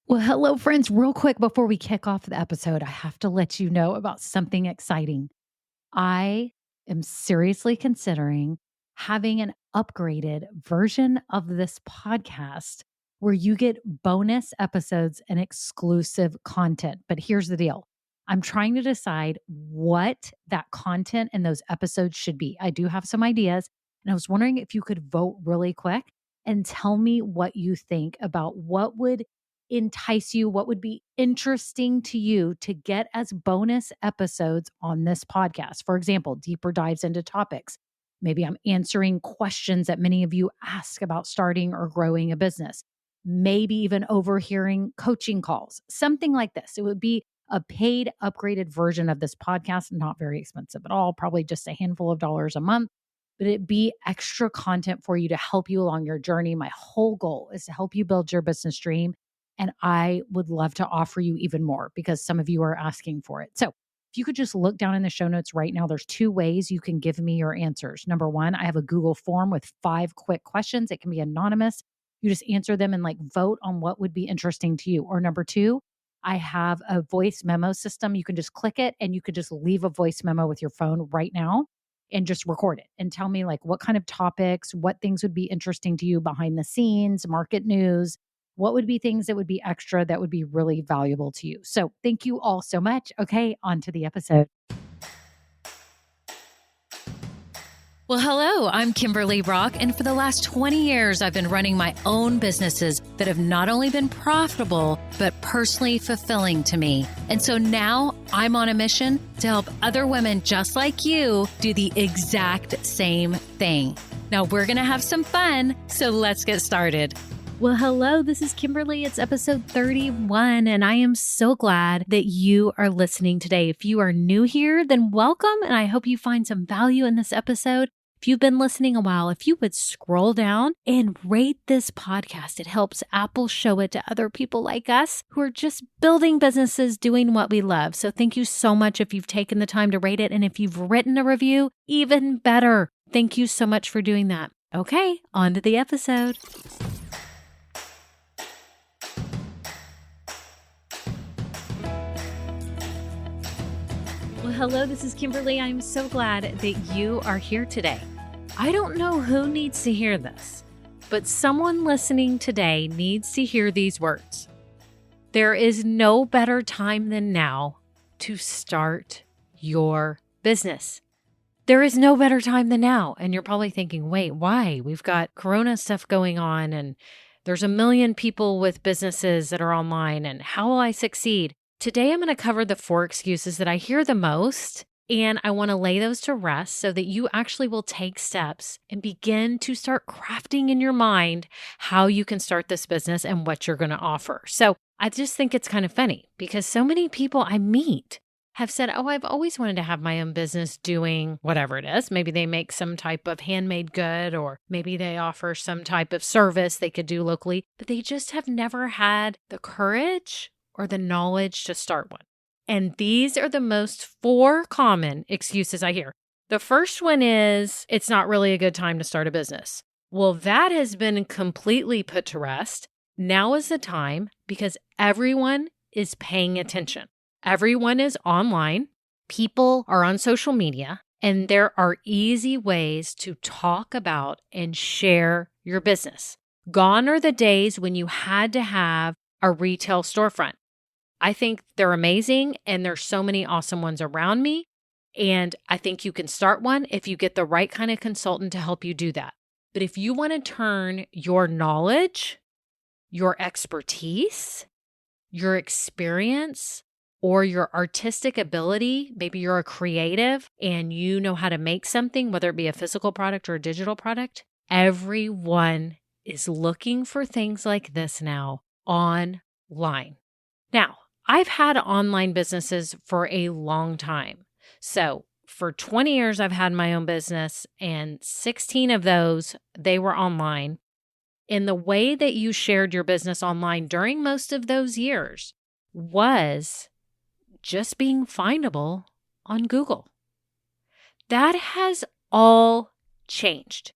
Well, hello, friends. Real quick before we kick off the episode, I have to let you know about something exciting. I am seriously considering having an upgraded version of this podcast where you get bonus episodes and exclusive content. But here's the deal, I'm trying to decide what that content and those episodes should be. I do have some ideas, and I was wondering if you could vote really quick and tell me what you think about what would entice you, what would be interesting to you to get as bonus episodes on this podcast. For example, deeper dives into topics. Maybe I'm answering questions that many of you ask about starting or growing a business. Maybe even overhearing coaching calls, something like this. It would be a paid, upgraded version of this podcast, not very expensive at all, probably just a handful of dollars a month, but it be extra content for you to help you along your journey. My whole goal is to help you build your business dream. And I would love to offer you even more because some of you are asking for it. So if you could just look down in the show notes right now, there's two ways you can give me your answers. Number one, I have a Google form with 5 quick questions. It can be anonymous. You just answer them and vote on what would be interesting to you. Or number two, I have a voice memo system. You can just click it and you could just leave a voice memo with your phone right now and just record it and tell me what kind of topics, what things would be interesting to you behind the scenes, market news, what would be things that would be extra that would be really valuable to you. So thank you all so much. Okay, on to the episode. Well, hello, I'm Kimberly Rock, and for the last 20 years, I've been running my own businesses that have not only been profitable, but personally fulfilling to me. And so now I'm on a mission to help other women just like you do the exact same thing. Now we're going to have some fun, so let's get started. Well, hello, this is Kimberly. It's episode 31, and I am so glad that you are listening today. If you are new here, then welcome, and I hope you find some value in this episode. If you've been listening a while, if you would scroll down and rate this podcast, it helps Apple show it to other people like us who are just building businesses, doing what we love. So thank you so much if you've taken the time to rate it, and if you've written a review, even better. Thank you so much for doing that. Okay, on to the episode. Hello, this is Kimberly. I'm so glad that you are here today. I don't know who needs to hear this, but someone listening today needs to hear these words. There is no better time than now to start your business. There is no better time than now. And you're probably thinking, wait, why? We've got Corona stuff going on, and there's a million people with businesses that are online, and how will I succeed? Today, I'm going to cover the 4 excuses that I hear the most, and I want to lay those to rest so that you actually will take steps and begin to start crafting in your mind how you can start this business and what you're going to offer. So I just think it's kind of funny because so many people I meet have said, oh, I've always wanted to have my own business doing whatever it is. Maybe they make some type of handmade good, or maybe they offer some type of service they could do locally, but they just have never had the courage or the knowledge to start one. And these are the most 4 common excuses I hear. The first one is, it's not really a good time to start a business. Well, that has been completely put to rest. Now is the time because everyone is paying attention. Everyone is online. People are on social media, and there are easy ways to talk about and share your business. Gone are the days when you had to have a retail storefront. I think they're amazing, and there's so many awesome ones around me. And I think you can start one if you get the right kind of consultant to help you do that. But if you want to turn your knowledge, your expertise, your experience, or your artistic ability, maybe you're a creative and you know how to make something, whether it be a physical product or a digital product, everyone is looking for things like this now online. Now, I've had online businesses for a long time. So for 20 years, I've had my own business, and 16 of those, they were online. And the way that you shared your business online during most of those years was just being findable on Google. That has all changed.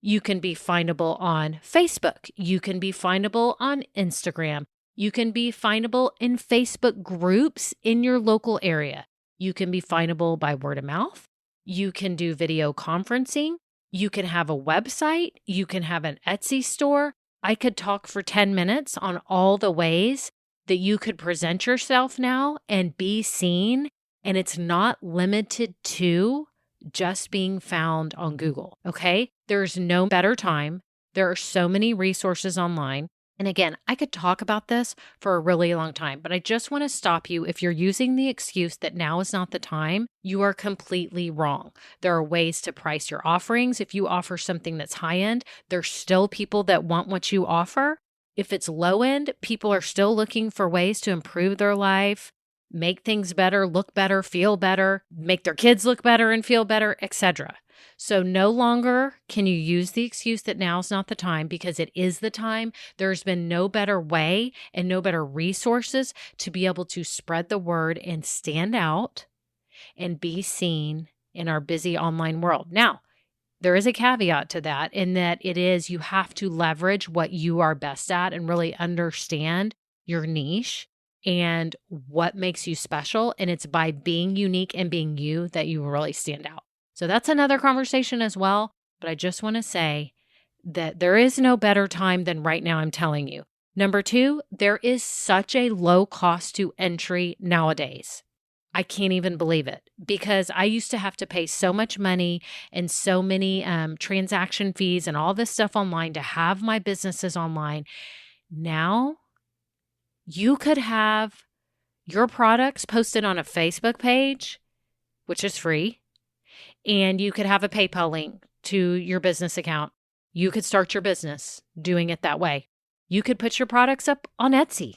You can be findable on Facebook. You can be findable on Instagram. You can be findable in Facebook groups in your local area. You can be findable by word of mouth. You can do video conferencing. You can have a website. You can have an Etsy store. I could talk for 10 minutes on all the ways that you could present yourself now and be seen. And it's not limited to just being found on Google, okay? There's no better time. There are so many resources online. And again, I could talk about this for a really long time, but I just want to stop you. If you're using the excuse that now is not the time, you are completely wrong. There are ways to price your offerings. If you offer something that's high end, there's still people that want what you offer. If it's low end, people are still looking for ways to improve their life, make things better, look better, feel better, make their kids look better and feel better, etc. So no longer can you use the excuse that now's not the time, because it is the time. There's been no better way and no better resources to be able to spread the word and stand out and be seen in our busy online world. Now, there is a caveat to that, in that you have to leverage what you are best at and really understand your niche and what makes you special. And it's by being unique and being you that you really stand out. So that's another conversation as well. But I just want to say that there is no better time than right now, I'm telling you. Number 2, there is such a low cost to entry nowadays. I can't even believe it, because I used to have to pay so much money and so many transaction fees and all this stuff online to have my businesses online. Now, you could have your products posted on a Facebook page, which is free, and you could have a PayPal link to your business account. You could start your business doing it that way. You could put your products up on Etsy.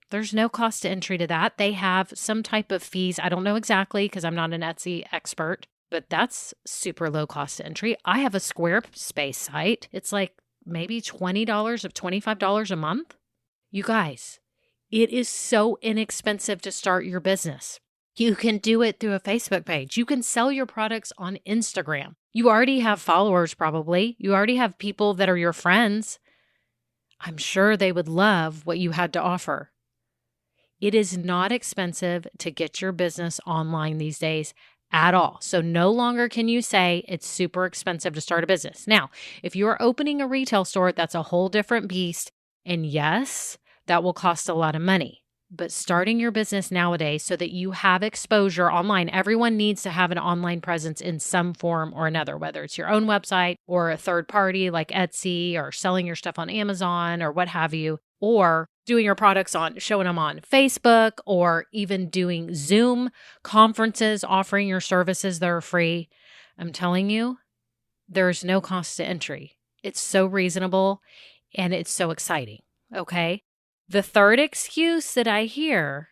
There's no cost to entry to that. They have some type of fees. I don't know exactly, because I'm not an Etsy expert, but that's super low cost to entry. I have a Squarespace site. It's like maybe $20 of $25 a month. You guys, it is so inexpensive to start your business. You can do it through a Facebook page. You can sell your products on Instagram. You already have followers probably. You already have people that are your friends. I'm sure they would love what you had to offer. It is not expensive to get your business online these days at all. So no longer can you say it's super expensive to start a business. Now, if you are opening a retail store, that's a whole different beast. And yes, that will cost a lot of money. But starting your business nowadays so that you have exposure online, everyone needs to have an online presence in some form or another, whether it's your own website or a third party like Etsy, or selling your stuff on Amazon or what have you, or doing your products showing them on Facebook, or even doing Zoom conferences, offering your services that are free. I'm telling you, there's no cost to entry. It's so reasonable and it's so exciting. Okay. The third excuse that I hear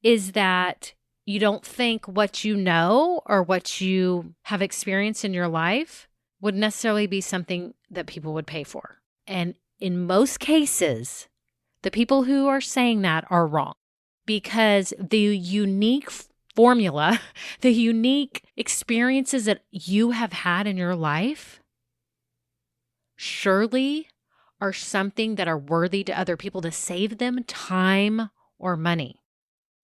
is that you don't think what you know or what you have experienced in your life would necessarily be something that people would pay for. And in most cases, the people who are saying that are wrong, because the unique formula, the unique experiences that you have had in your life surely are something that are worthy to other people, to save them time or money.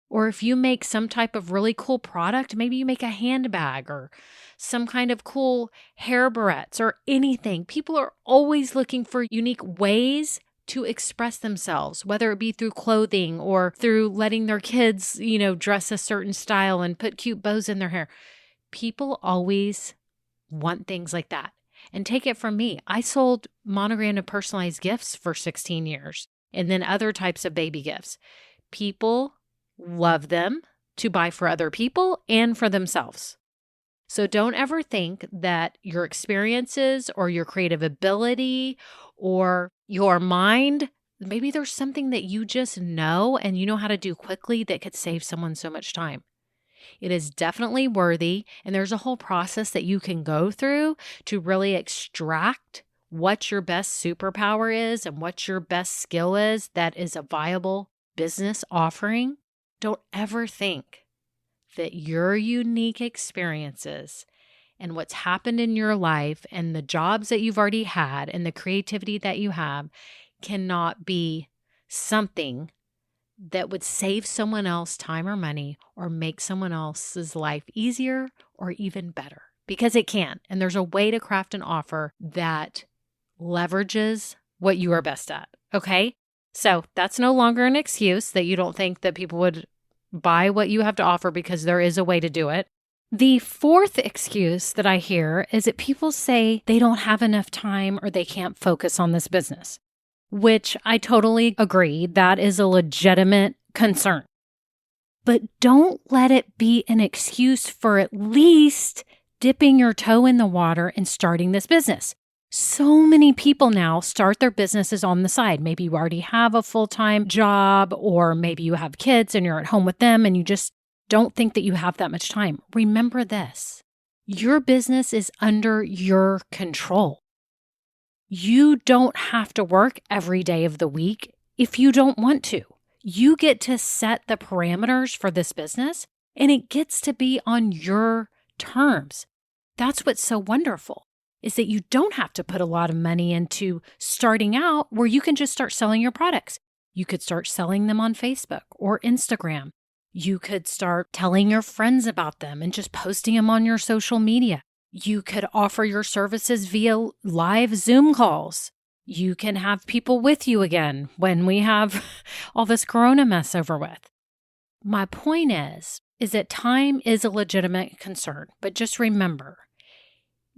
Or if you make some type of really cool product, maybe you make a handbag or some kind of cool hair barrettes or anything. People are always looking for unique ways to express themselves, whether it be through clothing or through letting their kids, dress a certain style and put cute bows in their hair. People always want things like that. And take it from me, I sold monogrammed and personalized gifts for 16 years, and then other types of baby gifts. People love them to buy for other people and for themselves. So don't ever think that your experiences or your creative ability or your mind, maybe there's something that you just know and you know how to do quickly that could save someone so much time. It is definitely worthy, and there's a whole process that you can go through to really extract what your best superpower is and what your best skill is that is a viable business offering. Don't ever think that your unique experiences and what's happened in your life and the jobs that you've already had and the creativity that you have cannot be something that would save someone else time or money or make someone else's life easier or even better, because it can. And there's a way to craft an offer that leverages what you are best at. Okay. So that's no longer an excuse that you don't think that people would buy what you have to offer, because there is a way to do it. The fourth excuse that I hear is that people say they don't have enough time or they can't focus on this business, which I totally agree. That is a legitimate concern. But don't let it be an excuse for at least dipping your toe in the water and starting this business. So many people now start their businesses on the side. Maybe you already have a full-time job, or maybe you have kids and you're at home with them and you just don't think that you have that much time. Remember this: your business is under your control. You don't have to work every day of the week if you don't want to. You get to set the parameters for this business, and it gets to be on your terms. That's what's so wonderful, is that you don't have to put a lot of money into starting out, where you can just start selling your products. You could start selling them on Facebook or Instagram. You could start telling your friends about them and just posting them on your social media. You could offer your services via live Zoom calls. You can have people with you again when we have all this corona mess over with. My point is that time is a legitimate concern, but just remember,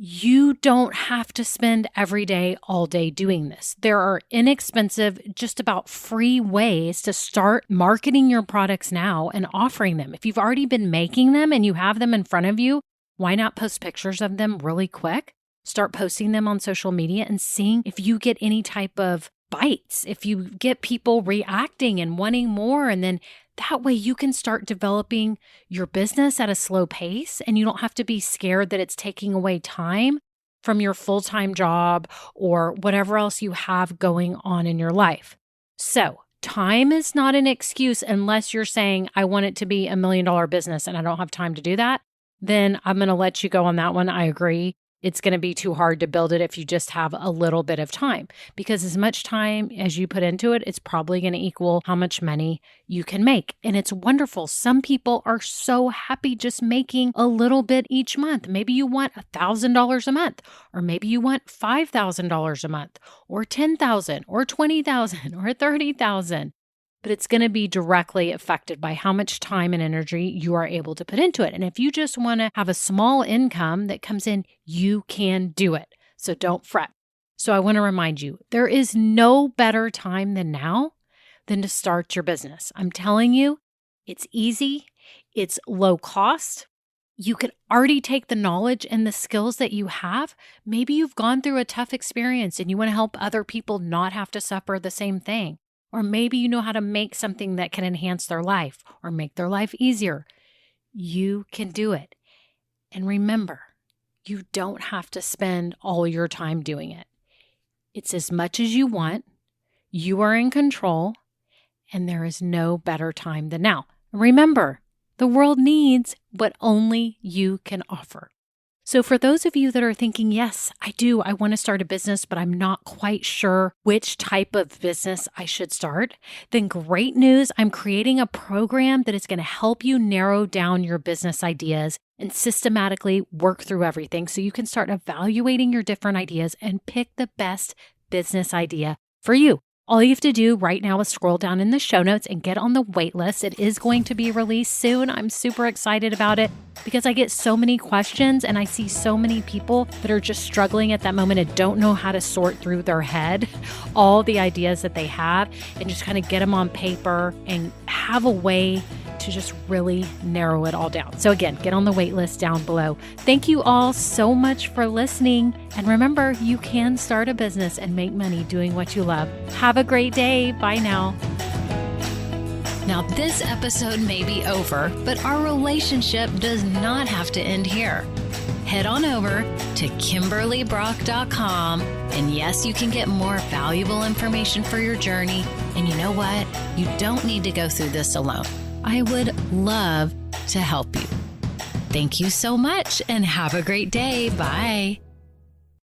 you don't have to spend every day, all day doing this. There are inexpensive, just about free ways to start marketing your products now and offering them. If you've already been making them and you have them in front of you, why not post pictures of them really quick? Start posting them on social media and seeing if you get any type of bites, if you get people reacting and wanting more. And then that way you can start developing your business at a slow pace, and you don't have to be scared that it's taking away time from your full-time job or whatever else you have going on in your life. So time is not an excuse unless you're saying, I want it to be $1 million business and I don't have time to do that. Then I'm going to let you go on that one. I agree. It's going to be too hard to build it if you just have a little bit of time, because as much time as you put into it, it's probably going to equal how much money you can make. And it's wonderful. Some people are so happy just making a little bit each month. Maybe you want $1,000 a month, or maybe you want $5,000 a month, or $10,000 or $20,000 or $30,000. But it's going to be directly affected by how much time and energy you are able to put into it. And if you just want to have a small income that comes in, you can do it. So don't fret. So I want to remind you, there is no better time than now than to start your business. I'm telling you, it's easy. It's low cost. You could already take the knowledge and the skills that you have. Maybe you've gone through a tough experience and you want to help other people not have to suffer the same thing. Or maybe you know how to make something that can enhance their life or make their life easier. You can do it. And remember, you don't have to spend all your time doing it. It's as much as you want. You are in control, and there is no better time than now. Remember, the world needs what only you can offer. So for those of you that are thinking, yes, I do, I want to start a business, but I'm not quite sure which type of business I should start, then great news. I'm creating a program that is going to help you narrow down your business ideas and systematically work through everything so you can start evaluating your different ideas and pick the best business idea for you. All you have to do right now is scroll down in the show notes and get on the wait list. It is going to be released soon. I'm super excited about it because I get so many questions and I see so many people that are just struggling at that moment and don't know how to sort through their head all the ideas that they have and just kind of get them on paper and have a way to just really narrow it all down. So again, get on the wait list down below. Thank you all so much for listening. And remember, you can start a business and make money doing what you love. Have a great day. Bye now. Now, this episode may be over, but our relationship does not have to end here. Head on over to KimberlyBrock.com. And yes, you can get more valuable information for your journey. And you know what? You don't need to go through this alone. I would love to help you. Thank you so much and have a great day. Bye.